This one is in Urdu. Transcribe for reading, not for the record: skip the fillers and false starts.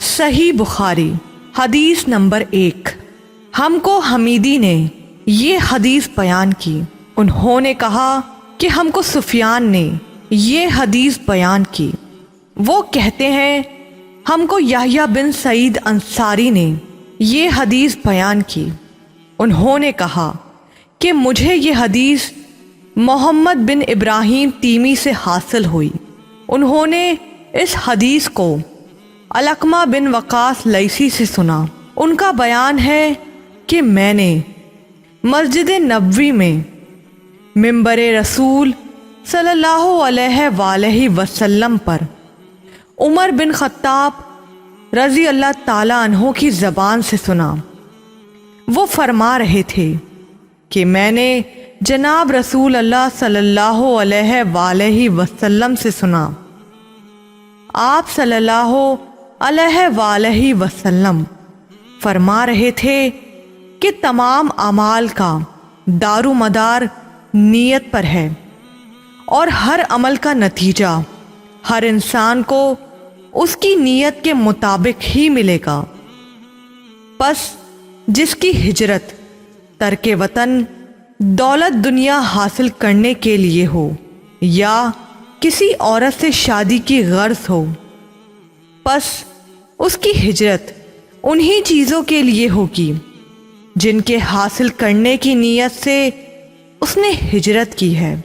صحیح بخاری حدیث نمبر 1۔ ہم کو حمیدی نے یہ حدیث بیان کی، انہوں نے کہا کہ ہم کو سفیان نے یہ حدیث بیان کی، وہ کہتے ہیں ہم کو یحییٰ بن سعید انصاری نے یہ حدیث بیان کی، انہوں نے کہا کہ مجھے یہ حدیث محمد بن ابراہیم تیمی سے حاصل ہوئی، انہوں نے اس حدیث کو علقمہ بن وقاص لیثی سے سنا۔ ان کا بیان ہے کہ میں نے مسجد نبوی میں منبر رسول صلی اللہ علیہ وآلہ وسلم پر عمر بن خطاب رضی اللہ تعالی عنہ کی زبان سے سنا۔ وہ فرما رہے تھے کہ میں نے جناب رسول اللہ صلی اللہ علیہ وآلہ وسلم سے سنا، آپ صلی اللہ علیہ وآلہ وسلم فرما رہے تھے کہ تمام اعمال کا دار و مدار نیت پر ہے، اور ہر عمل کا نتیجہ ہر انسان کو اس کی نیت کے مطابق ہی ملے گا۔ پس جس کی ہجرت ترک وطن دولت دنیا حاصل کرنے کے لیے ہو یا کسی عورت سے شادی کی غرض ہو، پس اس کی ہجرت انہی چیزوں کے لیے ہوگی جن کے حاصل کرنے کی نیت سے اس نے ہجرت کی ہے۔